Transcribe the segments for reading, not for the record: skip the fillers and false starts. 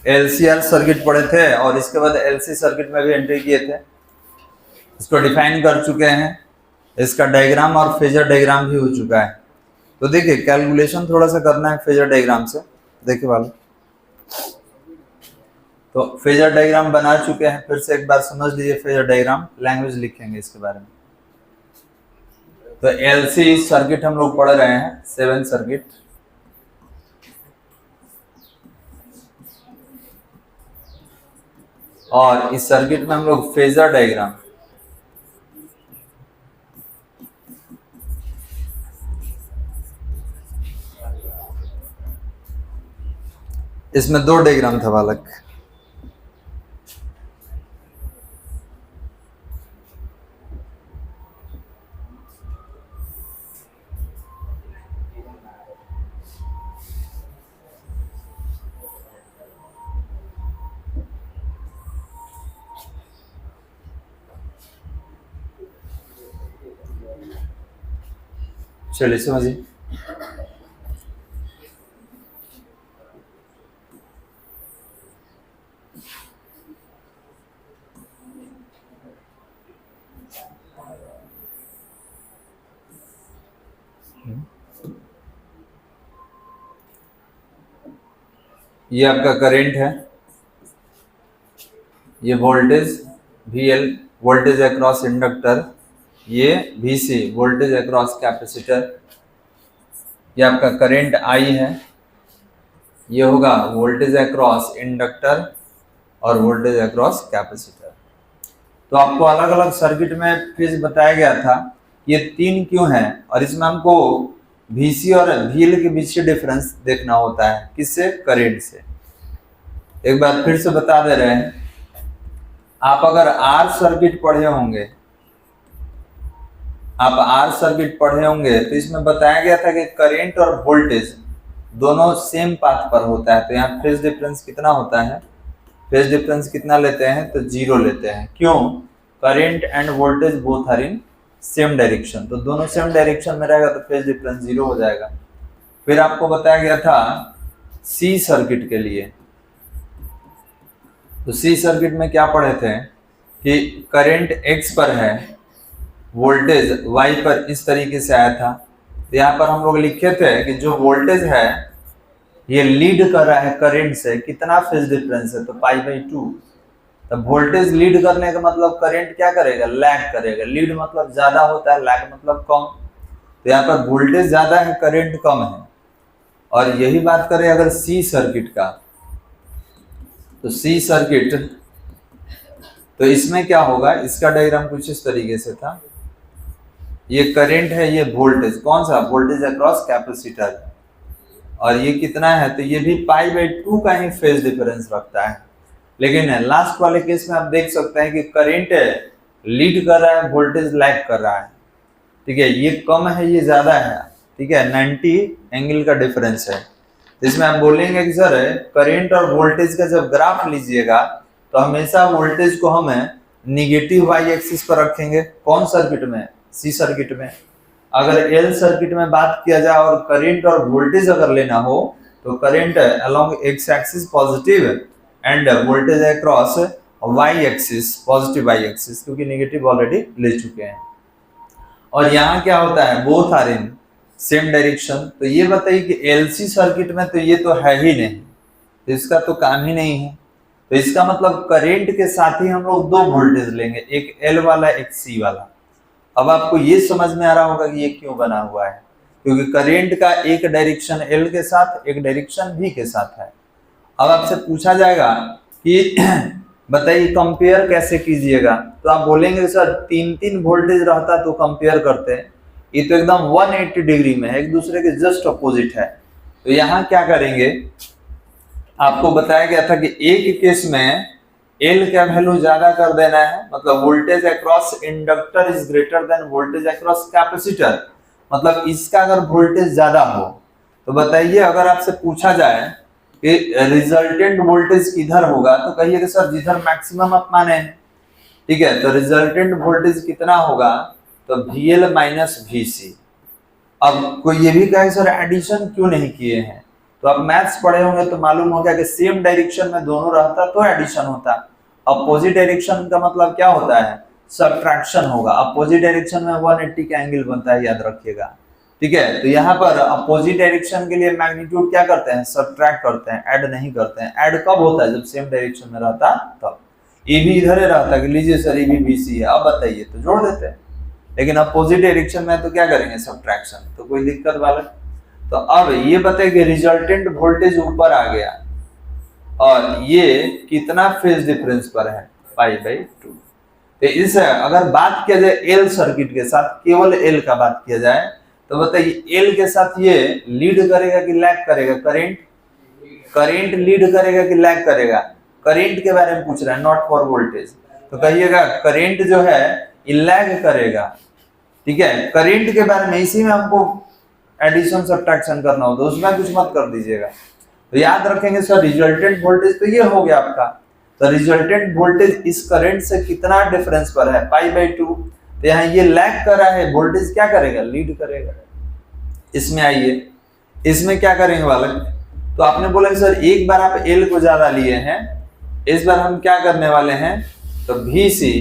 LCR circuit पढ़े थे और इसके बाद LC सर्किट में भी एंट्री किए थे, इसको डिफाइन कर चुके हैं, इसका डायग्राम और फेजर डायग्राम भी हो चुका है। तो देखिए कैलकुलेशन थोड़ा सा करना है फेजर डायग्राम से, देखिए वाले तो फेजर डायग्राम बना चुके हैं, फिर से एक बार समझ लीजिए फेजर डायग्राम, लैंग्वेज लिखेंगे इसके बारे में। तो LC सर्किट हम लोग पढ़ रहे हैं, 7 सर्किट, और इस सर्किट में हम लोग फेजर डायग्राम, इसमें 2 डायग्राम था बालक। चलिए समझिए। ये आपका करंट है, ये voltage VL voltage across inductor, ये VC वोल्टेज अक्रॉस कैपेसिटर, ये आपका करंट I है, ये होगा वोल्टेज अक्रॉस इंडक्टर और वोल्टेज अक्रॉस कैपेसिटर। तो आपको अलग अलग सर्किट में फिर बताया गया था ये 3 क्यों है, और इसमें हमको VC और VL के बीच डिफरेंस देखना होता है, किससे, करंट से। एक बार फिर से बता दे रहे हैं, आप अगर R सर्किट पढ़े होंगे, आप R सर्किट पढ़े होंगे तो इसमें बताया गया था कि करंट और वोल्टेज दोनों सेम पाथ पर होता है। तो यहाँ फेज डिफरेंस कितना होता है, फेज डिफरेंस कितना लेते हैं, तो 0 लेते हैं। क्यों, current and voltage both are in same direction, तो दोनों सेम डायरेक्शन में रहेगा तो फेज डिफरेंस 0 हो जाएगा। फिर आपको बताया गया था C सर्किट के लिए, तो C सर्किट में क्या पढ़े थे कि करंट X पर है, वोल्टेज Y पर इस तरीके से आया था। तो यहाँ पर हम लोग लिखे थे कि जो वोल्टेज है ये लीड कर रहा है करंट से, कितना फेज डिफरेंस है, तो π/2। तब वोल्टेज लीड करने का मतलब करंट क्या करेगा, लैग करेगा। लीड मतलब ज्यादा होता है, लैग मतलब कम। तो यहाँ पर वोल्टेज ज्यादा है, करंट कम है। और यही बात करें अगर C सर्किट का, तो C सर्किट, तो इसमें क्या होगा, इसका डायग्राम कुछ इस तरीके से था। ये करंट है, ये वोल्टेज, कौन सा, वोल्टेज अक्रॉस कैपेसिटर, और ये कितना है, तो ये भी π/2 का ही फेज डिफरेंस रखता है। लेकिन लास्ट वाले केस में आप देख सकते हैं कि करंट लीड कर रहा है, वोल्टेज लैग कर रहा है। ठीक है, ये कम है, ये ज्यादा है। ठीक है, 90 एंगल का डिफरेंस है। इसमें आप बोलेंगे कि सर करंट और वोल्टेज का जब ग्राफ लीजिएगा तो हमेशा वोल्टेज को हम निगेटिव y एक्सिस पर रखेंगे। कौन सर्किट में, C सर्किट में। अगर L सर्किट में बात किया जाए और करंट और वोल्टेज अगर लेना हो तो current along x axis positive and voltage across y axis positive y axis, क्योंकि निगेटिव ऑलरेडी ले चुके हैं। और यहाँ क्या होता है, both are in same direction. तो ये बताइए कि LC सर्किट में तो ये तो है ही नहीं, तो इसका तो काम ही नहीं है। तो इसका मतलब करंट के साथ ही हम लोग 2 वोल्टेज लेंगे, एक L वाला, एक C वाला। अब आपको ये समझ में आ रहा होगा कि ये क्यों बना हुआ है, क्योंकि करंट का एक डायरेक्शन L के साथ, एक डायरेक्शन V के साथ है। अब आपसे पूछा जाएगा कि बताइए कंपेयर कैसे कीजिएगा, तो आप बोलेंगे सर 3-3 वोल्टेज रहता तो कंपेयर करते हैं, ये तो एकदम 180 डिग्री में है, एक दूसरे के जस्ट अपोजिट है। तो यहाँ क्या करेंगे, आपको बताया गया था कि एक केस में L का वैल्यू ज्यादा कर देना है, मतलब voltage across inductor is greater than voltage across capacitor, मतलब इसका अगर वोल्टेज ज्यादा हो तो बताइए, अगर आपसे पूछा जाए कि रिजल्टेंट वोल्टेज किधर होगा, तो कहिए कि सर जिधर मैक्सिमम आप माने हैं। ठीक है, तो रिजल्टेंट वोल्टेज कितना होगा, तो VL - VC। अब कोई ये भी कहे सर एडिशन क्यों नहीं किए हैं, तो आप मैथ्स पढ़े होंगे तो मालूम हो गया कि सेम डायरेक्शन में दोनों रहता तो एडिशन होता, अपोजिट डायरेक्शन का मतलब क्या होता है, सब्ट्रैक्शन होगा। अपोजिट डायरेक्शन में 180 का एंगल बनता है, याद रखिएगा, ठीक है। तो यहाँ पर अपोजिट डायरेक्शन के लिए मैग्नीट्यूड क्या करते हैं, सब्ट्रैक्ट करते हैं, ऐड नहीं करते हैं। ऐड कब होता है, जब सेम डायरेक्शन में रहता तब। ए भी इधर ही रहता कि लीजिए सर ए भी बीसी है, अब बताइए, तो जोड़ देते हैं। लेकिन अपोजिट डायरेक्शन में तो क्या करेंगे, सब्ट्रैक्शन। तो कोई दिक्कत वाला। तो अब ये बताइए कि रिजल्टेंट वोल्टेज ऊपर आ गया और ये कितना फेज डिफरेंस पर है, π/2। तो इस अगर बात किया जाए एल सर्किट के साथ, केवल एल का बात किया जाए, तो बताइए एल के साथ ये लीड करेगा कि लैग करेगा, करंट लीड करेगा कि लैग करेगा, करंट के बारे में पूछ रहा है, नॉट फॉर वोल्टेज। तो कहिएगा करंट जो है ये लैग करेगा, ठीक है। करंट के बारे में इसी में हमको एडिशन सब्ट्रैक्शन करना हो तो उसमें कुछ मत कर दीजिएगा। तो याद रखेंगे सर रिजल्टेंट वोल्टेज तो ये हो गया आपका। तो रिजल्टेंट वोल्टेज इस करंट से कितना डिफरेंस पर है, π/2। तो यहाँ ये लैग कर रहा है, वोल्टेज क्या करेगा, लीड करेगा। इसमें आइए, इसमें क्या करेंगे बालक, तो आपने बोला सर एक बार आप एल को ज्यादा लिए हैं, इस बार हम क्या करने वाले हैं, तो VC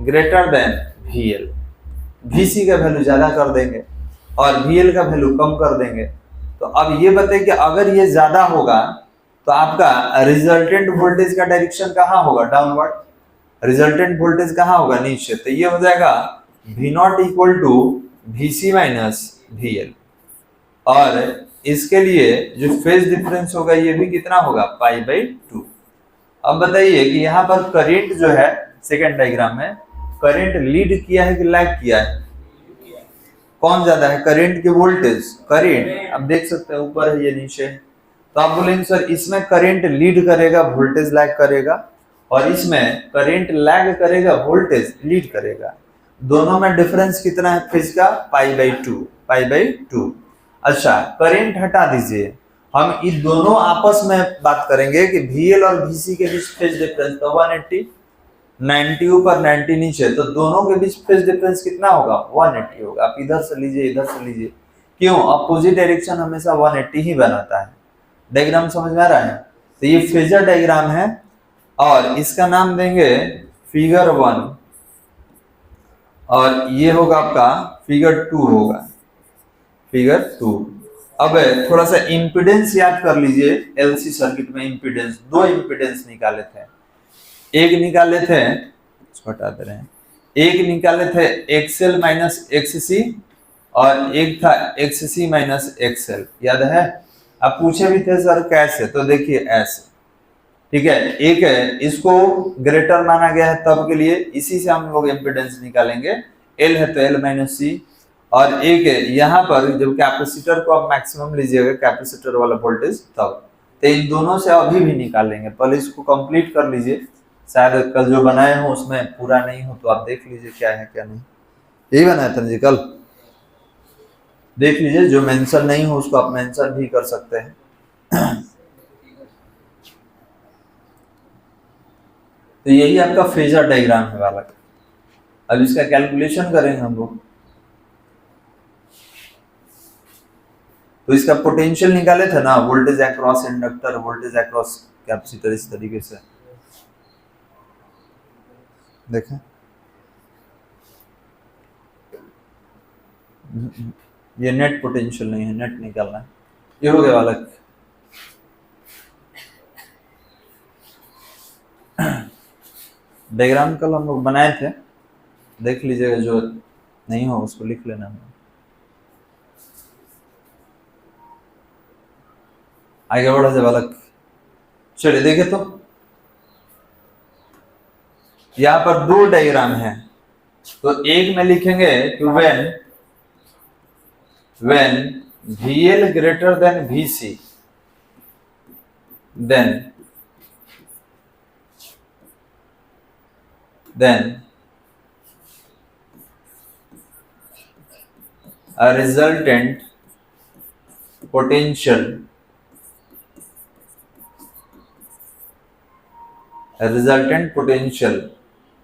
greater than VL, VC का वैल्यू ज्यादा कर देंगे और VL का वैल्यू कम कर देंगे। तो अब ये बताइए कि अगर ये ज्यादा होगा तो आपका रिजल्टेंट वोल्टेज का डायरेक्शन कहाँ होगा, डाउनवर्ड। रिजल्टेंट वोल्टेज कहाँ होगा, नीचे। तो ये हो जाएगा V0 equal to VC minus VL। और इसके लिए जो फेज डिफरेंस होगा ये भी कितना होगा, π/2। अब बताइए कि यहाँ पर करंट जो है, सेकेंड डायग्राम में करंट लीड किया है कि लैग किया है, कौन ज्यादा है, करंट के वोल्टेज। करंट अब देख सकते हैं ऊपर है, ये नीचे है। तो आप बोलेंगे सर इसमें करंट लीड करेगा, वोल्टेज लैग करेगा, और इसमें करंट लैग करेगा, वोल्टेज लीड करेगा। दोनों में डिफरेंस कितना है फेज का, π/2। अच्छा करंट हटा दीजिए, हम इन दोनों आपस में बात करेंगे कि VL और VC के बीच फेज डिफरेंस तो 180, 90 ऊपर 90 नीचे, तो दोनों के बीच फेज डिफरेंस कितना होगा, 180 होगा। आप इधर से लीजिए, इधर से लीजिए, क्यों, अपोजिट डायरेक्शन हमेशा 180 ही बनाता है। डायग्राम समझ में आ रहा है। तो ये फेजर डायग्राम है और इसका नाम देंगे फिगर 1 और ये होगा आपका फिगर 2 होगा, फिगर 2। अब थोड़ा सा इंपीडेंस याद कर लीजिए। एलसी सर्किट में इंपीडेंस, दो इंपीडेंस निकाले थे, एक निकाले थे, हटा दे रहे हैं, एक निकाले थे XL माइनस XC और एक था XC माइनस XL, याद है। अब पूछे भी थे सर कैसे, तो देखिए ऐसे, ठीक है। एक है इसको ग्रेटर माना गया है तब के लिए, इसी से हम लोग इंपीडेंस निकालेंगे, L है तो L माइनस C। और एक है यहाँ पर जब कैपेसिटर को आप मैक्सिमम लीजिएगा, कैपेसिटर वाला वोल्टेज, तब तो इन दोनों से अभी भी निकालेंगे। पहले इसको कंप्लीट कर लीजिए, शायद कल जो बनाए हो उसमें पूरा नहीं हो तो आप देख लीजिए क्या है क्या नहीं। यही बनाया था जी कल, देख लीजिए, जो मेंशन नहीं हो उसको आप मेंशन भी कर सकते हैं। तो यही आपका फेजर डायग्राम है वाला। अब इसका कैलकुलेशन करेंगे हम लोग। तो इसका पोटेंशियल निकाले थे ना, voltage across inductor, voltage across capacitor, इस तरीके से देखें। ये नेट पोटेंशियल नहीं है, नेट निकालना है। ये हो गया वाला। डायग्राम कल हम लोग बनाए थे, देख लीजिएगा, जो नहीं हो उसको लिख लेना है। आगे बढ़ा जाए बालक, चलिए देखे। तो यहाँ पर दो डायग्राम है, तो एक में लिखेंगे कि when VL greater than VC, then a resultant potential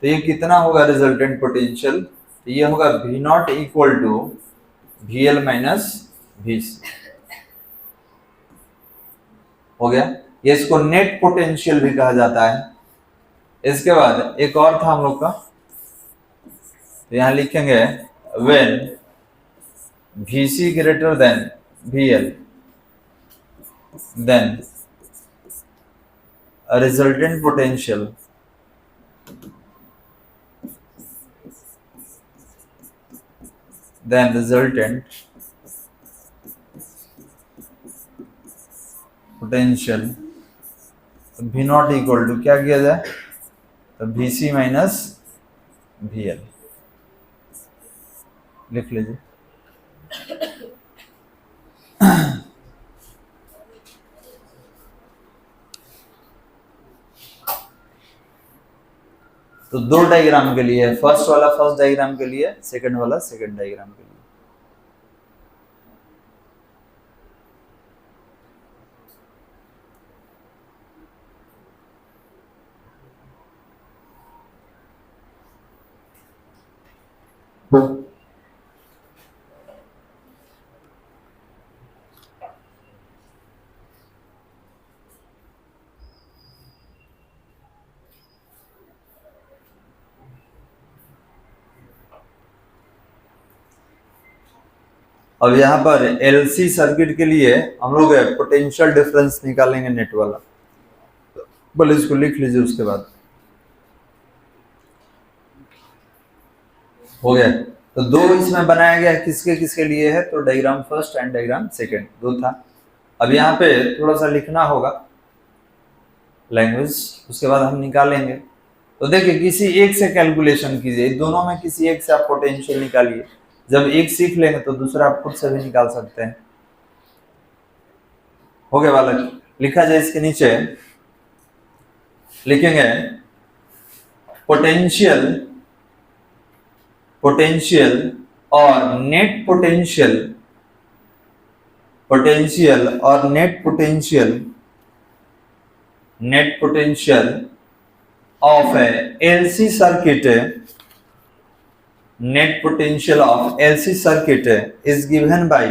तो ये कितना होगा रिजल्टेंट पोटेंशियल, तो ये होगा V0 equal to VL minus VC। हो गया, ये इसको नेट पोटेंशियल भी कहा जाता है। इसके बाद एक और था हम लोग का, तो यहां लिखेंगे when VC greater than VL then resultant potential then resultant potential V naught equal to क्या किया जाए, तो VC माइनस VL लिख लीजिए। तो दो डायग्राम के लिए, फर्स्ट वाला फर्स्ट डायग्राम के लिए, सेकंड वाला सेकंड डायग्राम के लिए। अब यहाँ पर LC सर्किट के लिए हम लोग पोटेंशियल डिफरेंस निकालेंगे नेट वाला, बोले इसको लिख लीजिए। उसके बाद हो गया, तो दो इसमें बनाया गया, किसके किसके लिए है, तो diagram first and diagram second दो था। अब यहाँ पे थोड़ा सा लिखना होगा लैंग्वेज, उसके बाद हम निकालेंगे। तो देखिए किसी एक से कैलकुलेशन कीजिए, दोनों में किसी एक से आप पोटेंशियल निकालिए। जब एक सीख लेंगे तो दूसरा आप खुद से भी निकाल सकते हैं। हो गया बालक, लिखा जाए इसके नीचे लिखेंगे पोटेंशियल, पोटेंशियल और नेट पोटेंशियल, पोटेंशियल और net potential, net potential of LC circuit, net potential of LC circuit is given by,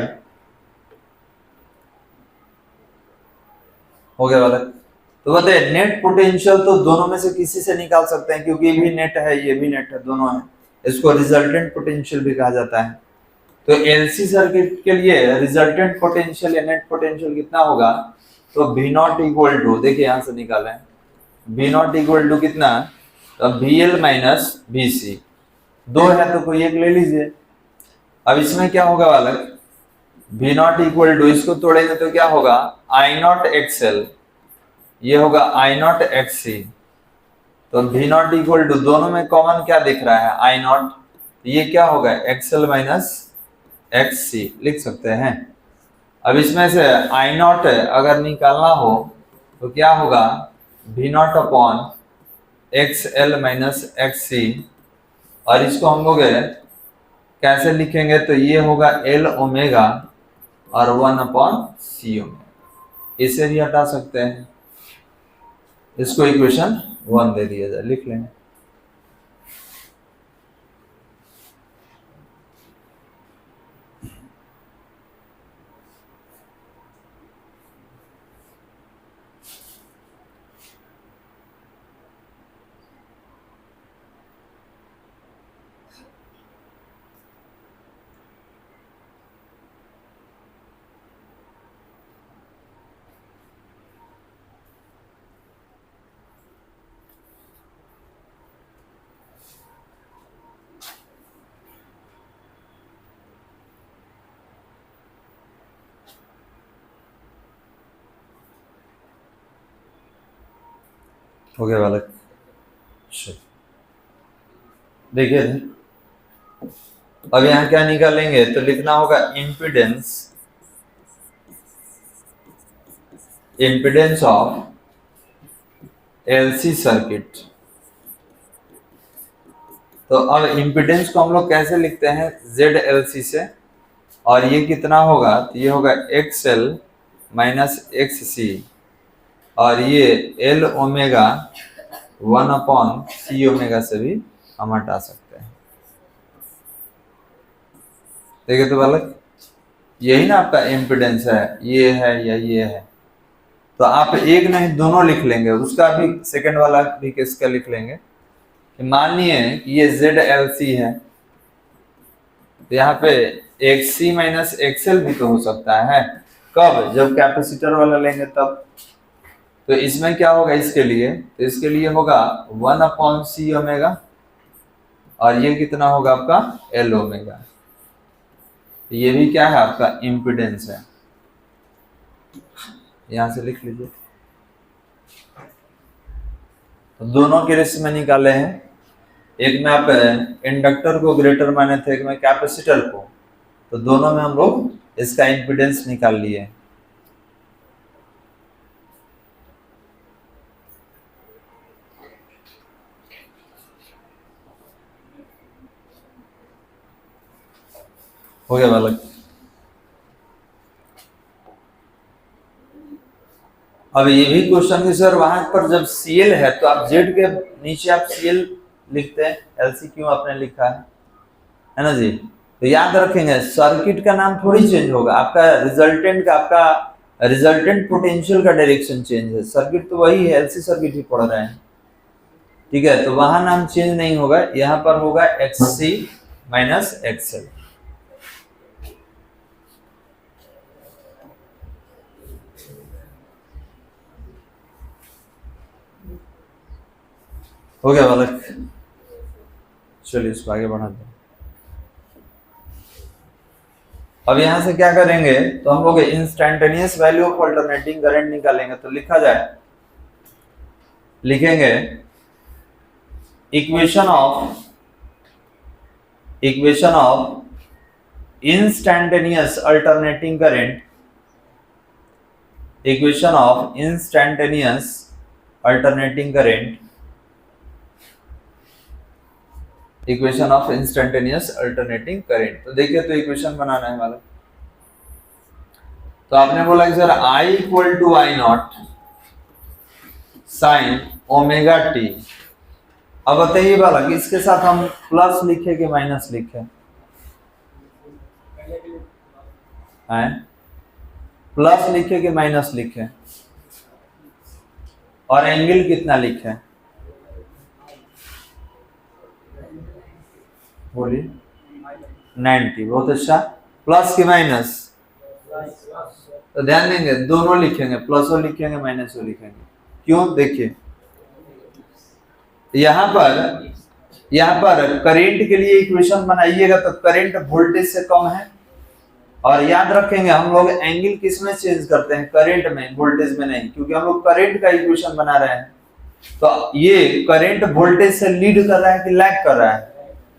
हो गया बालक। तो बताइए नेट पोटेंशियल तो दोनों में से किसी से निकाल सकते हैं, क्योंकि ये भी नेट है ये भी नेट है, दोनों है। इसको रिजल्टेंट पोटेंशियल भी कहा जाता है। तो LC सर्किट के लिए रिजल्टेंट पोटेंशियल या नेट पोटेंशियल कितना होगा, तो V नॉट इक्वल टू, देखिए यहां से निकालें, V नॉट इक्वल टू कितना, तो VL माइनस VC, दो है तो कोई एक ले लीजिए। अब इसमें क्या होगा बालक, V नॉट इक्वल टू, इसको तोड़ेंगे तो क्या होगा, I नॉट XL, ये होगा I नॉट XC। तो V नॉट इक्वल टू, दोनों में कॉमन क्या दिख रहा है, I नॉट, ये क्या होगा XL माइनस XC लिख सकते हैं। अब इसमें से I नॉट अगर निकालना हो तो क्या होगा, V not upon XL minus XC, और इसको हम लोग कैसे लिखेंगे, तो ये होगा L ओमेगा और 1 अपॉन C ओमेगा, इसे भी हटा सकते हैं। इसको इक्वेशन 1 दे दिया जाए, लिख लेंगे। हो गया बालक, देखिए अब यहाँ क्या निकालेंगे, तो लिखना होगा impedance, impedance of LC circuit. तो अब इम्पीडेंस को हम लोग कैसे लिखते हैं, ZLC से, और ये कितना होगा, तो ये होगा XL माइनस XC, और ये L omega 1 upon C omega से भी हम हटा सकते हैं। देखिए तो बालक, यही ना आपका इम्पीडेंस है, ये है या ये है, तो आप एक नहीं दोनों लिख लेंगे, उसका भी सेकंड वाला भी केस का लिख लेंगे कि मानिए कि ये ZLC है, तो यहाँ पे XC माइनस XL भी तो हो सकता है। कब? जब कैपेसिटर वाला लेंगे तब। तो इसमें क्या होगा इसके लिए? तो इसके लिए होगा 1/C ओमेगा, और ये कितना होगा आपका L ओमेगा। ये भी क्या है आपका इम्पिडेंस है, यहां से लिख लीजिए। तो दोनों के रेस में निकाले हैं, एक में आप इंडक्टर को ग्रेटर माने थे, एक में कैपेसिटर को, तो दोनों में हम लोग इसका इम्पिडेंस निकाल लिए। हो गया बालक? अब ये भी क्वेश्चन कि सर वहां पर जब CL है तो आप Z के नीचे आप CL लिखते हैं, LC क्यों आपने लिखा है ना जी? तो याद रखेंगे सर्किट का नाम थोड़ी चेंज होगा, आपका रिजल्टेंट पोटेंशियल का डायरेक्शन चेंज है। सर्किट तो वही है, LC सर्किट ही पढ़ रहे हैं, ठीक है? तो वहां नाम चेंज नहीं होगा, यहाँ पर होगा XC माइनस XL। हो गया बालक? चलिए इसको आगे बढ़ा दो। अब यहां से क्या करेंगे, तो हम लोग instantaneous value of alternating current निकालेंगे। तो लिखा जाए, लिखेंगे equation of instantaneous alternating current, equation of instantaneous alternating current, equation of instantaneous alternating current. तो देखिए, तो इक्वेशन बनाना है वाला। तो आपने बोला कि sir I equal to I0 sine omega T. अब बताइए वाला कि इसके साथ हम प्लस लिखे कि माइनस लिखे? प्लस लिखे कि माइनस लिखे? और एंगल कितना लिखे? बोलिए 90। बहुत अच्छा। प्लस कि माइनस? तो ध्यान देंगे, दोनों लिखेंगे, प्लसो लिखेंगे माइनसो लिखेंगे। क्यों? देखिए यहाँ पर करंट के लिए इक्वेशन बनाइएगा तो करंट वोल्टेज से कम है। और याद रखेंगे हम लोग एंगल किस में चेंज करते हैं? करंट में, वोल्टेज में नहीं, क्योंकि हम लोग करंट का इक्वेशन बना रहे हैं। तो ये करंट वोल्टेज से लीड कर रहा है कि लैग कर रहा है?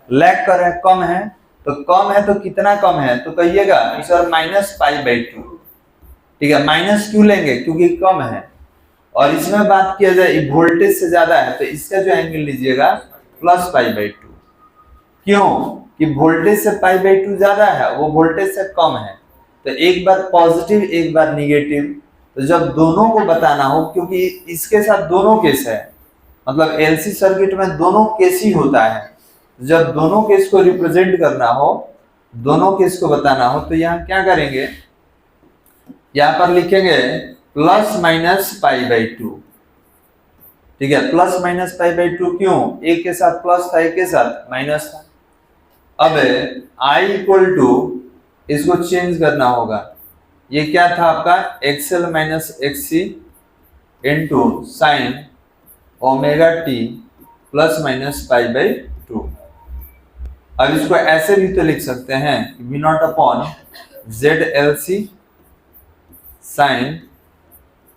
लैग कर रहा है, कम है। तो कम है तो कितना कम है? तो कहिएगा सर -π/2। ठीक है, माइनस क्यों लेंगे? क्योंकि कम है। और इसमें बात किया जाए वोल्टेज से ज्यादा है, तो इसका जो एंगल लीजिएगा +π/2। क्यों? कि वोल्टेज से π/2 ज्यादा है, वो वोल्टेज से कम है। तो एक बार पॉजिटिव एक बार निगेटिव। तो जब दोनों को बताना हो, क्योंकि इसके साथ दोनों केस है, मतलब LC सर्किट में दोनों केस ही होता है। जब दोनों केस को रिप्रेजेंट करना हो, दोनों केस को बताना हो, तो यहाँ क्या करेंगे, यहाँ पर लिखेंगे +-π/2। ठीक है, +-π/2 क्यों? एक के साथ प्लस था, एक के साथ माइनस था। अब I इक्वल टू, इसको चेंज करना होगा। ये क्या था आपका? XL minus XC into sine omega T +-π/2। अब इसको ऐसे भी तो लिख सकते हैं, V0/ZLC साइन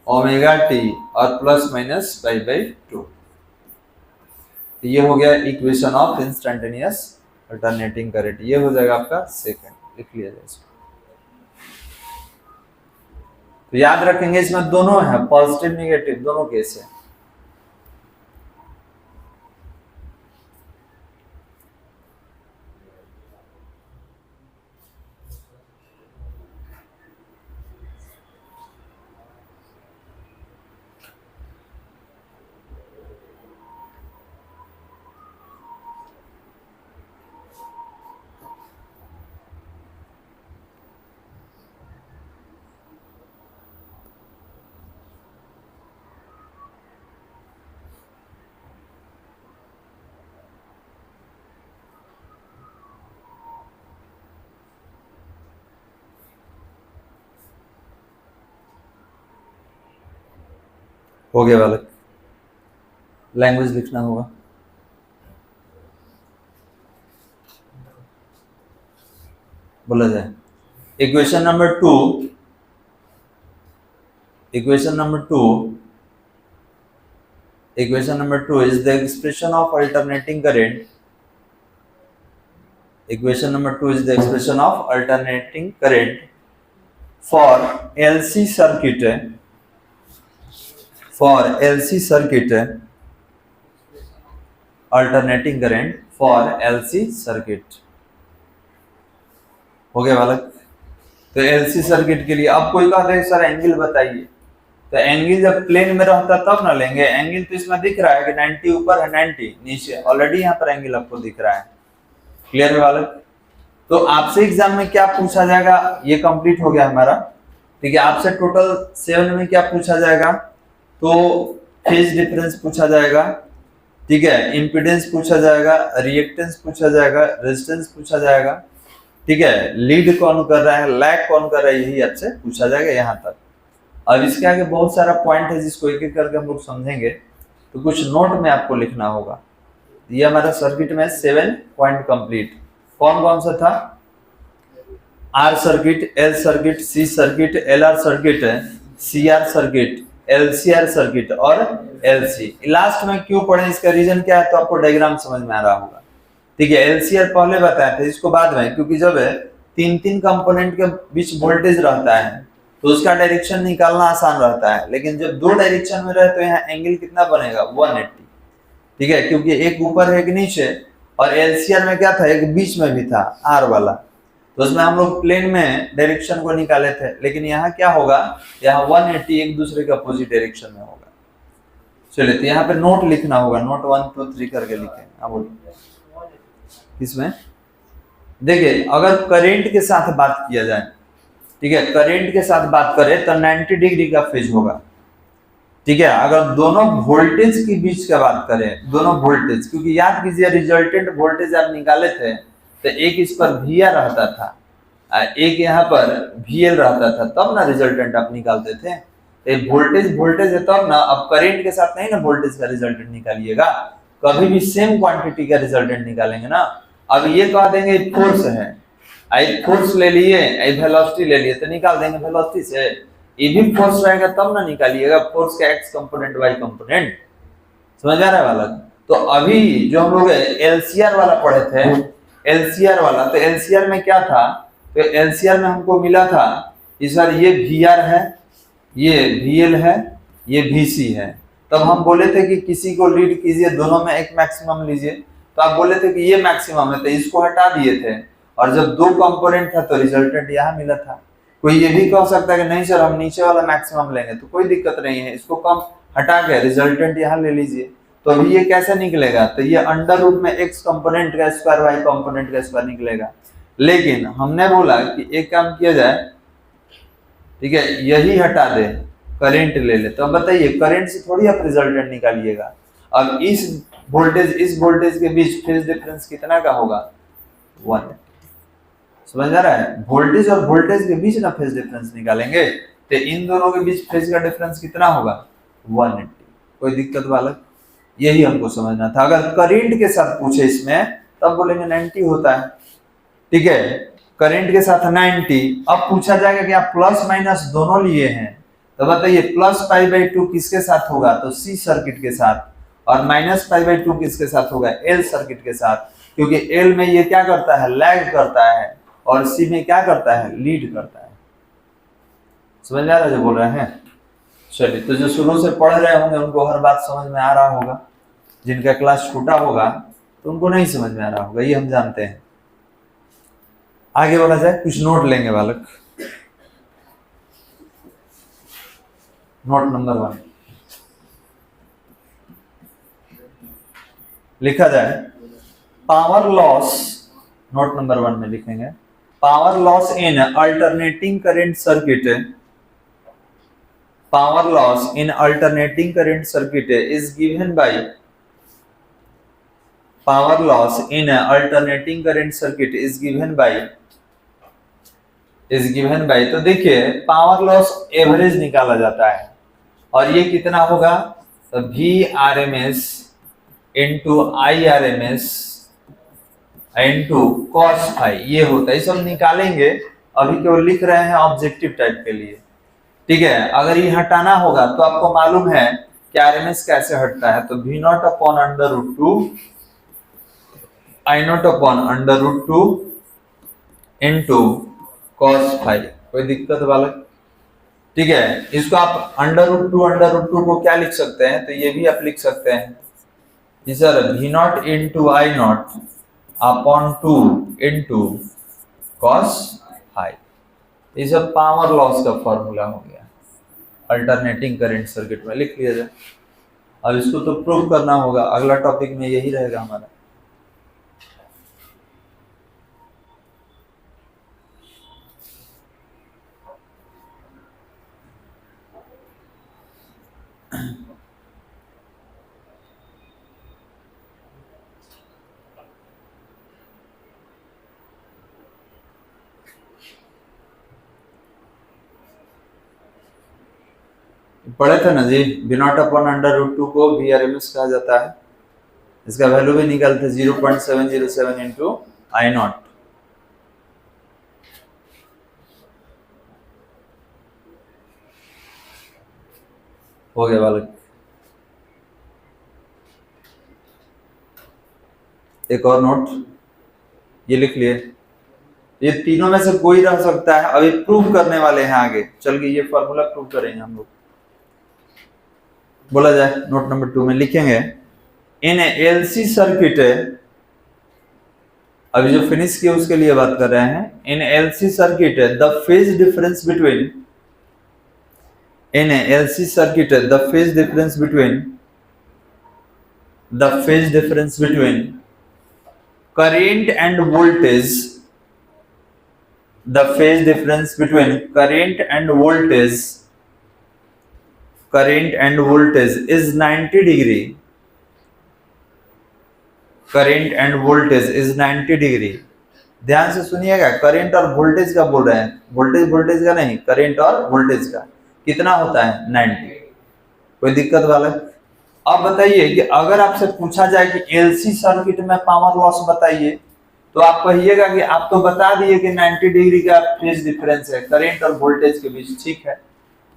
ओमेगा टी और +-π/2। ये हो गया equation of instantaneous alternating current. ये हो जाएगा आपका सेकंड, लिख लिया जाए इसको। तो याद रखेंगे इसमें दोनों है, पॉजिटिव निगेटिव दोनों केस है। हो गया बालक, लैंग्वेज लिखना होगा। बोला जाए equation number two, equation number two is the expression of alternating current. Equation number 2 is the expression of alternating current for LC circuit, alternating current for LC circuit। हो गया बालक। तो LC सर्किट के लिए अब कोई कहता है सर एंगल बताइए, तो एंगल जब प्लेन में रहता तब ना लेंगे। एंगल तो इसमें दिख रहा है कि 90 ऊपर है 90 नीचे, ऑलरेडी यहाँ पर एंगल आपको दिख रहा है। क्लियर है बालक। तो आपसे एग्जाम में क्या पूछा जाएगा, ये कंप्लीट हो गया हमारा। ठीक है, आपसे टोटल 7 में क्या पूछा जाएगा, तो फेज डिफरेंस पूछा जाएगा, ठीक है, इंपीडेंस पूछा जाएगा, रिएक्टेंस पूछा जाएगा, रेजिस्टेंस पूछा जाएगा, ठीक है, लीड कौन कर रहा है, लैग कौन कर रहा है, यही आपसे पूछा जाएगा यहाँ तक। अब इसके आगे बहुत सारा पॉइंट है जिसको एक एक करके हम लोग समझेंगे, तो कुछ नोट में आपको लिखना होगा। ये हमारा सर्किट में 7 पॉइंट कंप्लीट। कौन कौन सा था, R circuit, L circuit, C circuit, L R circuit, C R circuit, LCR circuit और एलसी। लास्ट में क्यों पढ़े, इसका रीजन क्या है, तो आपको डायग्राम समझ में आ रहा होगा। ठीक है, एलसीआर पहले बताए थे, इसको बाद में, क्योंकि जब 3 कंपोनेंट के बीच वोल्टेज रहता है तो उसका डायरेक्शन निकालना आसान रहता है, लेकिन जब 2 डायरेक्शन में रहे तो यहाँ एंगल कितना बनेगा 180। ठीक है, क्योंकि एक ऊपर है एक नीचे, और एलसीआर में क्या था, एक बीच में भी था आर वाला, तो उसमें हम लोग प्लेन में डायरेक्शन को निकाले थे। लेकिन यहाँ क्या होगा, यहाँ 180 एक दूसरे के अपोजिट डायरेक्शन में होगा। चलिए, तो यहाँ पे नोट लिखना होगा, नोट 1 2 3 करके लिखें। हाँ बोलिए, किसमें, देखिए अगर करंट के साथ बात किया जाए, ठीक है, करंट के साथ बात करें तो 90 डिग्री का फेज होगा। ठीक है, अगर दोनों वोल्टेज के बीच का बात करें, दोनों वोल्टेज, क्योंकि याद कीजिए रिजल्टेंट वोल्टेज आप निकाले थे तो एक इस पर VA रहता था, एक यहाँ पर VL रहता था, तब ना रिजल्टेंट आप निकालते थे। वोल्टेज है तब ना। अब करंट के साथ नहीं ना वोल्टेज का रिजल्टेंट निकालिएगा, कभी भी सेम क्वांटिटी का रिजल्टेंट निकालेंगे ना। अब ये कह देंगे फोर्स है, फोर्स ले लिए, वेलोसिटी ले लिए, तो निकाल देंगे वेलोसिटी से। ये भी फोर्स रहेगा तब ना निकालिएगा, फोर्स का एक्स कंपोनेंट वाई कंपोनेंट। समझ आ रहा है वाला। तो अभी जो हम लोग एलसीआर वाला पढ़े थे, एलसीआर वाला, तो एलसीआर में क्या था, तो एलसीआर में हमको मिला था कि सर ये VR है, ये VL है, ये VC है। तब हम बोले थे कि किसी को लीड कीजिए, दोनों में एक मैक्सिमम लीजिए, तो आप बोले थे कि ये मैक्सिमम है, तो इसको हटा दिए थे, और जब 2 कंपोनेंट था तो रिजल्टेंट यहाँ मिला था। कोई ये भी कह सकता है कि नहीं सर हम नीचे वाला मैक्सिमम लेंगे, तो कोई दिक्कत नहीं है, इसको कम हटा के रिजल्टेंट यहाँ ले लीजिए। तो अभी ये कैसे निकलेगा, तो ये अंडर रूट में x कंपोनेंट का स्क्वायर y कंपोनेंट का स्क्वायर निकलेगा। लेकिन हमने बोला कि एक काम किया जाए, ठीक है, यही हटा दे, करंट ले ले। तो अब बताइए करंट से थोड़ी आप रिजल्टेंट निकालिएगा। अब इस वोल्टेज के बीच फेज डिफरेंस कितना का होगा, 1। समझ आ रहा है, वोल्टेज और वोल्टेज के बीच ना फेज डिफरेंस निकालेंगे, तो इन दोनों के बीच फेज का डिफरेंस कितना होगा, 180। कोई दिक्कत बालक, यही हमको समझना था। अगर करंट के साथ पूछे इसमें तब बोलेंगे 90 होता है। ठीक है, करंट के साथ 90। अब पूछा जाएगा कि आप प्लस माइनस दोनों लिए हैं, तो बताइए प्लस π/2 किसके साथ होगा, तो सी सर्किट के साथ, और माइनस π/2 किसके साथ होगा, एल सर्किट के साथ, क्योंकि एल में ये क्या करता है, लैग करता है, और सी में क्या करता है, लीड करता है। समझ आ रहा है जो बोल रहे हैं। चलिए, तो जो शुरू से पढ़ रहे होंगे उनको हर बात समझ में आ रहा होगा, जिनका क्लास छोटा होगा तो उनको नहीं समझ में आ रहा होगा, ये हम जानते हैं। आगे बोला जाए, कुछ नोट लेंगे बालक। नोट नंबर 1 लिखा जाए, पावर लॉस। नोट नंबर 1 में लिखेंगे, power loss in alternating current circuit, power loss in alternating current circuit is given by, power loss in alternating current circuit is given by, तो देखिए power loss average निकाला जाता है। और ये कितना होगा, तो VRMS into IRMS into cos phi, ये होता है। ये सब निकालेंगे, अभी केवल लिख रहे हैं ऑब्जेक्टिव टाइप के लिए, ठीक है। अगर ये हटाना होगा तो आपको मालूम है कि RMS कैसे हटता है, तो V0 upon under root 2 I0 upon under root 2 into cos phi. कोई दिक्कत वाला, ठीक है। इसको आप अंडर रूट टू को क्या लिख सकते हैं, तो ये भी आप लिख सकते हैं जी sir, V0 into I0 upon 2 into cos phi. ये सब पावर लॉस का फॉर्मूला हो गया अल्टरनेटिंग करंट सर्किट में, लिख लिया जाए। अब इसको तो प्रूव करना होगा, अगला टॉपिक में यही रहेगा हमारा। पढ़े थे ना जी, V0 अपॉन अंडर रूट 2 को VRMS कहा जाता है। इसका वैल्यू भी निकालते 0.707 इंटू I0। हो गया बालक। एक और नोट ये लिख लिए, ये तीनों में से कोई रह सकता है। अभी प्रूव करने वाले हैं, आगे चल के ये फॉर्मूला प्रूव करेंगे हम लोग। बोला जाए नोट नंबर 2 में लिखेंगे, इन LC सर्किट, अभी जो फिनिश किया उसके लिए बात कर रहे हैं। इन LC circuit the phase difference between, in LC circuit the phase difference between, the phase difference between current and voltage, the phase difference between current and voltage is 90 degree, current and voltage is 90 degree। ध्यान से सुनिएगा, current और voltage का बोल रहे हैं, voltage का नहीं, करंट और वोल्टेज का कितना होता है 90। कोई दिक्कत वाला। अब बताइए कि अगर आपसे पूछा जाए कि LC सर्किट में पावर लॉस बताइए, तो आप कहिएगा कि आप तो बता दिए कि 90 डिग्री का फेज डिफरेंस है करंट और वोल्टेज के बीच, ठीक है।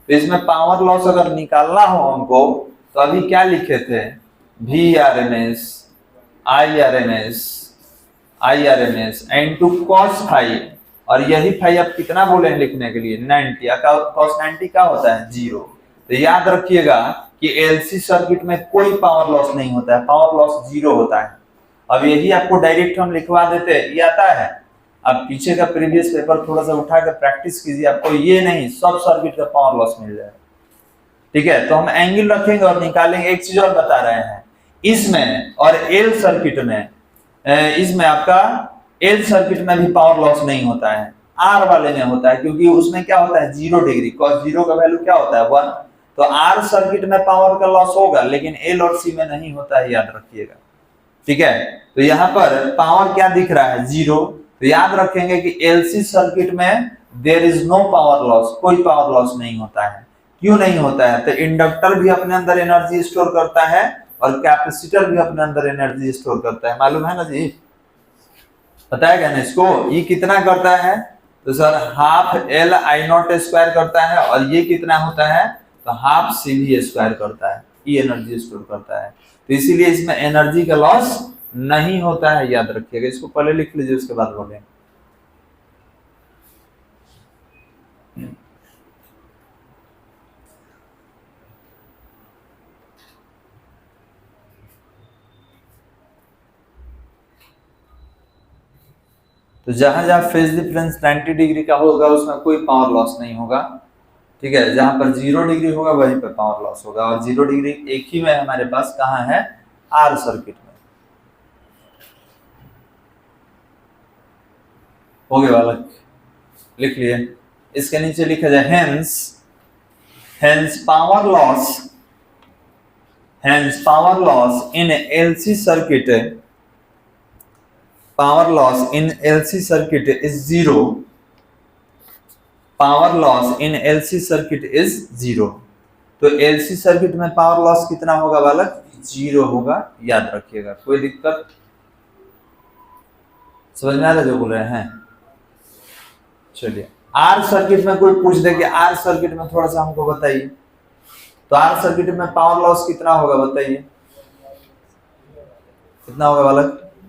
तो इसमें पावर लॉस अगर निकालना हो हमको, तो अभी क्या लिखे थे, VRMS IRMS into cos phi, और यही फाई आप कितना बोले हैं लिखने के लिए 90, cos 90 क्या होता है 0। तो याद रखिएगा कि LC सर्किट में कोई पावर लॉस नहीं होता है, पावर लॉस 0 होता है। अब यही आपको डायरेक्ट हम लिखवा देते, ये आता है। अब पीछे का प्रीवियस पेपर थोड़ा सा उठा कर प्रैक्टिस कीजिए, आपको ये नहीं सब सर्किट का पावर लॉस मिल जाएगा, ठीक है। तो हम एंगल रखेंगे और निकालेंगे। एक चीज और बता रहे हैं, इसमें और L सर्किट में, इसमें आपका L सर्किट में भी पावर लॉस नहीं होता है, R वाले में होता है, क्योंकि उसमें क्या होता है 0 डिग्री, cos 0 का वैल्यू क्या होता है 1। तो R सर्किट में पावर का लॉस होगा, लेकिन L और C में नहीं होता है, याद रखिएगा, ठीक है। तो यहाँ पर पावर क्या दिख रहा है 0। तो याद रखेंगे कि LC सर्किट में there is no power loss, कोई पावर लॉस नहीं होता है। क्यों नहीं होता है, तो इंडक्टर भी अपने अंदर एनर्जी स्टोर करता है और कैपेसिटर भी अपने अंदर एनर्जी स्टोर करता है, मालूम है ना जी, पता है क्या ना इसको। ये कितना करता है, तो sir half L I0 square करता है, और ये कितना होता है, तो हाफ CV स्क्वायर करता है, ये एनर्जी स्टोर करता है। तो इसीलिए इसमें एनर्जी का लॉस नहीं होता है, याद रखिएगा। इसको पहले लिख लीजिए, उसके बाद बोलें। तो जहां जहां फेज डिफरेंस 90 डिग्री का होगा उसमें कोई पावर लॉस नहीं होगा, ठीक है। जहां पर 0 डिग्री होगा वहीं पर पावर लॉस होगा, और 0 डिग्री एक ही में हमारे पास कहां है, R सर्किट में। हो गया बालक, लिख लिए। इसके नीचे लिखा जाए hence power loss in LC circuit, power loss in LC circuit is 0, power loss in LC circuit is 0। तो एलसी सर्किट में पावर लॉस कितना होगा बालक? 0 होगा, याद रखिएगा। कोई दिक्कत समझ में आ रहा है जो बोल रहे हैं? चलिए, आर सर्किट में कोई पूछ दे कि आर सर्किट में थोड़ा सा हमको बताइए, तो आर सर्किट में पावर लॉस कितना होगा बताइए, कितना होगा बालक?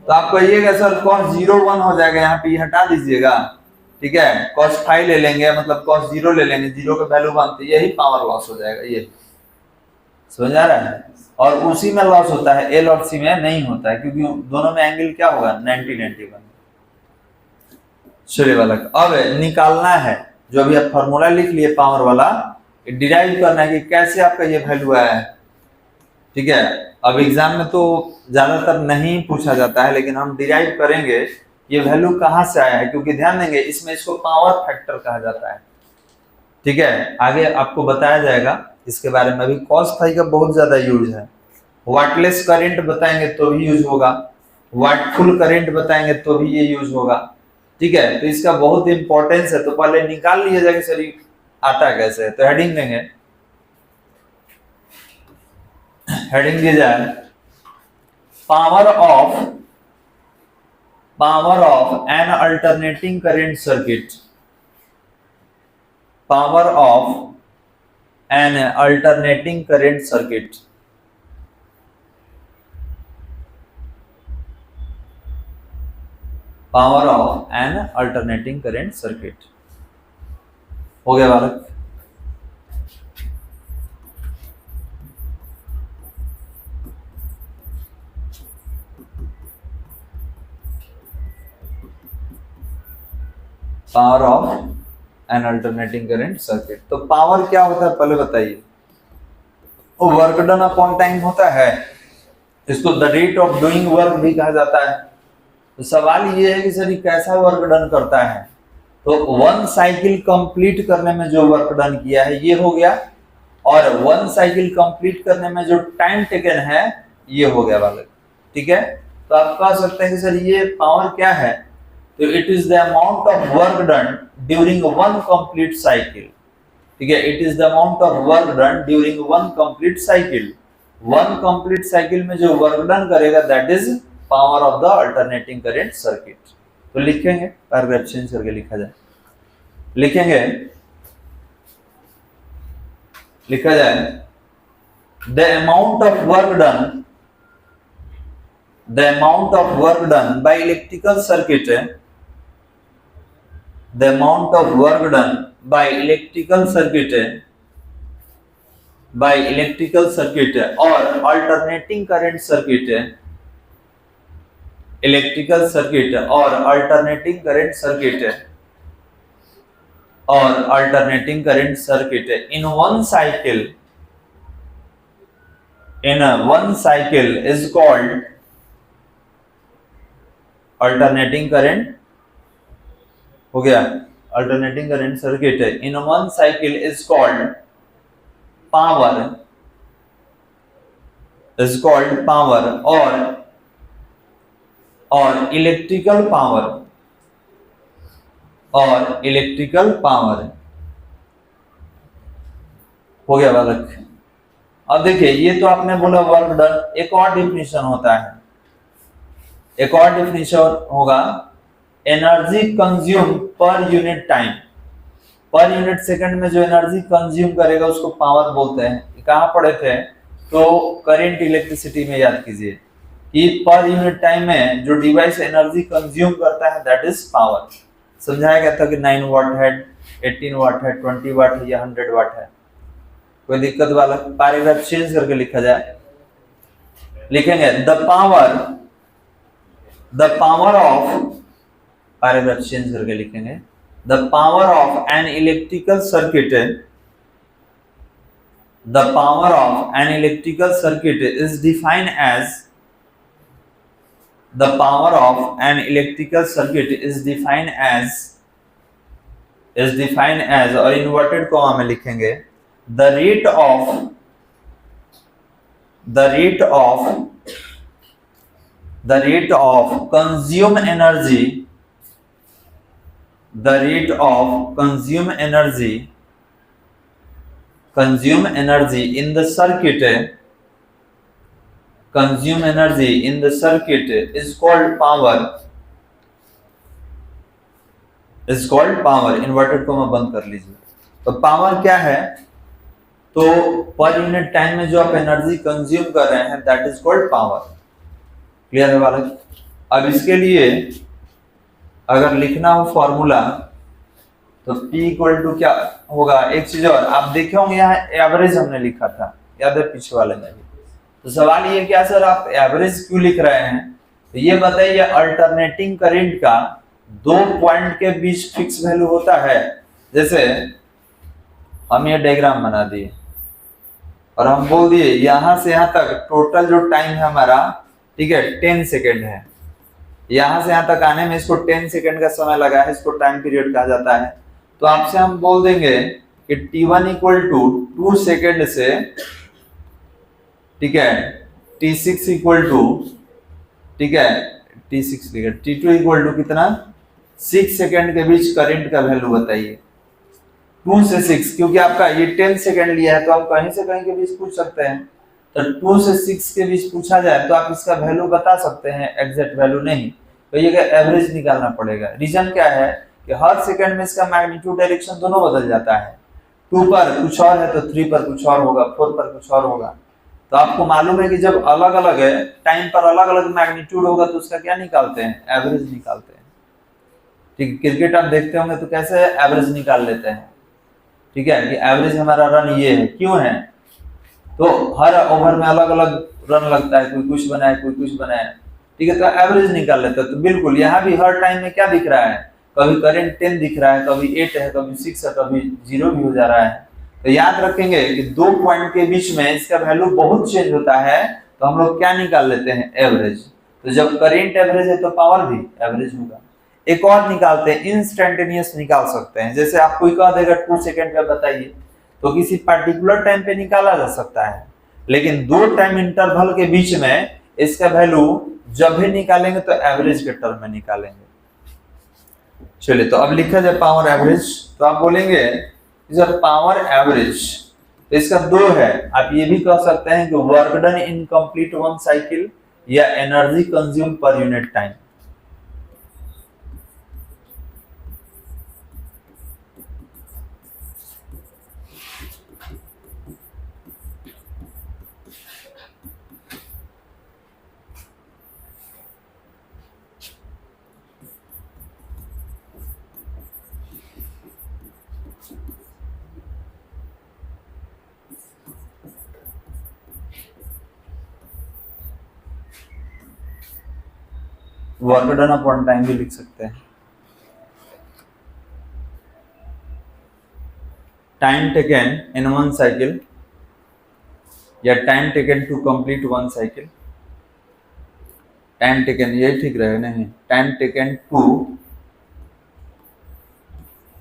तो आप कहिएगा सर cos 0 1 हो जाएगा, यहाँ पे हटा दीजिएगा, ठीक है, cos 5 ले लेंगे, मतलब cos 0 ले लेंगे, 0 का वैल्यू 1, तो यही पावर लॉस हो जाएगा। ये समझ आ रहा है? और उसी में लॉस होता है, एल और सी में नहीं होता है, क्योंकि दोनों में एंगल क्या होगा? 90 91। चलिए बालक, अब निकालना है जो अभी आप फॉर्मूला लिख लिए पावर वाला, डिराइव करना है कि कैसे आपका ये वैल्यू आया है, ठीक है। अब एग्जाम में तो ज्यादातर नहीं पूछा जाता है, लेकिन हम डिराइव करेंगे ये वैल्यू कहाँ से आया है, क्योंकि ध्यान देंगे इसमें इसको पावर फैक्टर कहा जाता है, ठीक है। आगे आपको बताया जाएगा इसके बारे में। अभी cos फाई का बहुत ज्यादा यूज है। वाटलेस करंट बताएंगे तो भी यूज होगा, वाटफुल करंट बताएंगे तो भी ये यूज होगा, ठीक है। तो इसका बहुत इंपॉर्टेंस है, तो पहले निकाल लिया जाएगा सर आता कैसे। तो हेडिंग देंगे, हेडिंग दी जाए power of N alternating current circuit, power of N alternating current circuit, power of N alternating current circuit. हो गया बालक? Power of N alternating current circuit. तो पावर क्या होता है पहले बताइए? वर्क डन अपॉन टाइम होता है, इसको the rate of doing work भी कहा जाता है। तो सवाल ये है कि सर कैसा वर्क डन करता है? तो 1 साइकिल कंप्लीट करने में जो वर्क डन किया है ये हो गया, और 1 साइकिल कंप्लीट करने में जो टाइम टेकन है ये हो गया बालक, ठीक है। तो आप कह सकते हैं कि सर ये पावर क्या है? तो it is the amount of work done during 1 complete cycle, ठीक है। It is the amount of work done during 1 complete cycle. 1 complete cycle में जो वर्क डन करेगा that is power of the alternating current circuit. तो लिखेंगे, paragraph change करके लिखा जाए, लिखेंगे, लिखा जाए the amount of work done, the amount of work done by electrical circuit, the amount of work done by electrical circuit, by electrical circuit or alternating current circuit, electrical circuit or alternating current circuit, or alternating current circuit in one cycle, in one cycle is called alternating current. हो गया, alternating current circuit in 1 cycle is called power, is called power और electrical power, और electrical power. हो गया बालक? अब देखिए ये तो आपने बोला वर्क डन, एक और डिफिनेशन होता है, एक और डिफिनेशन होगा energy consume per unit time, per unit second में जो एनर्जी कंज्यूम करेगा उसको पावर बोलते हैं। कहाँ पढ़े थे? तो करंट इलेक्ट्रिसिटी में याद कीजिए कि पर यूनिट टाइम में जो डिवाइस एनर्जी कंज्यूम करता है दैट इज पावर। समझाया गया था कि 9 वाट है, 18 वाट है, 20 वाट है या 100 वाट है। कोई दिक्कत वाला? पैराग्राफ चेंज करके लिखा जाए, लिखेंगे the power of, paragraph change करके लिखेंगे the power of an electrical circuit, the power of an electrical circuit is defined as, the power of an electrical circuit is defined as, और inverted comma में लिखेंगे the rate of consume energy, the rate of consume energy consume energy in the circuit, consume energy in the circuit is called power, is called power. Inverted comma बंद कर लीजिए। तो power क्या है? तो पर यूनिट टाइम में जो आप एनर्जी कंज्यूम कर रहे हैं that is called power. Clear है बालक? अब इसके लिए अगर लिखना हो फॉर्मूला तो P इक्वल टू क्या होगा? एक चीज और आप देखे होंगे यहाँ एवरेज हमने लिखा था, याद है पीछे वाले में भी। तो सवाल ये क्या सर आप एवरेज क्यों लिख रहे हैं? तो ये बताइए अल्टरनेटिंग करंट का दो पॉइंट के बीच फिक्स वैल्यू होता है। जैसे हम ये डायग्राम बना दिए और हम बोल दिए यहां से यहां तक टोटल जो टाइम है हमारा, ठीक है, 10 सेकेंड है। यहां से यहां तक आने में इसको 10 सेकेंड का समय लगा है, इसको टाइम पीरियड कहा जाता है। तो आपसे हम बोल देंगे कि T1 इक्वल टू 2 सेकेंड से, ठीक है, T6 इक्वल टू, ठीक है, T6 T2 इक्वल टू कितना 6 सेकेंड के बीच करंट का वैल्यू बताइए। 2 से 6, क्योंकि आपका ये 10 सेकेंड लिया है तो हम कहीं से कहीं के बीच पूछ सकते हैं। तो 2 से 6 के बीच पूछा जाए तो आप इसका वैल्यू बता सकते हैं, एग्जैक्ट वैल्यू नहीं, तो ये एवरेज निकालना पड़ेगा। रीजन क्या है कि हर सेकंड में इसका मैग्नीट्यूड डायरेक्शन दोनों बदल जाता है। 2 पर कुछ और है तो 3 पर कुछ और होगा, 4 पर कुछ और होगा। तो आपको मालूम है कि जब अलग अलग है टाइम पर अलग अलग मैग्नीट्यूड होगा तो उसका क्या निकालते हैं? एवरेज निकालते हैं। ठीक, क्रिकेट आप देखते होंगे तो कैसे एवरेज निकाल लेते हैं, ठीक है, कि एवरेज हमारा रन ये है, क्यों है? तो हर ओवर में अलग अलग रन लगता है, कोई कुछ बनाए कोई कुछ बनाए, ठीक है, तो एवरेज निकाल लेते हैं। तो बिल्कुल यहाँ भी हर टाइम में क्या दिख रहा है? कभी करंट 10 दिख रहा है, कभी 8 है, कभी 6 है, कभी 0 भी हो जा रहा है। तो याद रखेंगे कि दो पॉइंट के बीच में इसका वैल्यू बहुत चेंज होता है, तो हम लोग क्या निकाल लेते हैं? एवरेज। तो जब करंट एवरेज है तो पावर भी एवरेज होगा। एक और निकालते हैं, इंस्टेंटेनियस निकाल सकते हैं। जैसे आप कोई कह देगा 2 सेकंड पे बताइए, तो किसी पर्टिकुलर टाइम पे निकाला जा सकता है, लेकिन दो टाइम इंटरवल के बीच में इसका वैल्यू जब भी निकालेंगे तो एवरेज के टर्म में निकालेंगे। चलिए, तो अब लिखा जाए पावर एवरेज। तो आप बोलेंगे सर पावर एवरेज, तो इसका दो है। आप ये भी कह सकते हैं कि work done in complete one cycle या energy consume per unit time. Work done upon time भी लिख सकते हैं। Time taken in one cycle या time taken to complete one cycle. Time taken ये ठीक रहे, नहीं, time taken to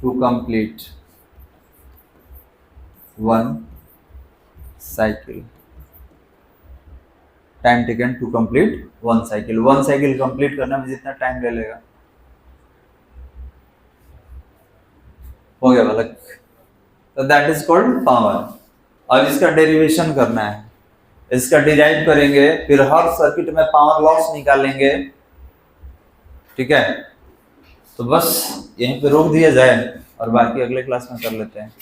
complete one cycle. Time taken to complete one cycle. One cycle complete करने में जितना टाइम ले लेगा, हो गया बालक, तो दैट इज कॉल्ड पावर। अब इसका डेरिवेशन करना है, इसका डिराइव करेंगे, फिर हर सर्किट में पावर लॉस निकालेंगे, ठीक है। तो बस यहीं पे रोक दिया जाए और बाकी अगले क्लास में कर लेते हैं।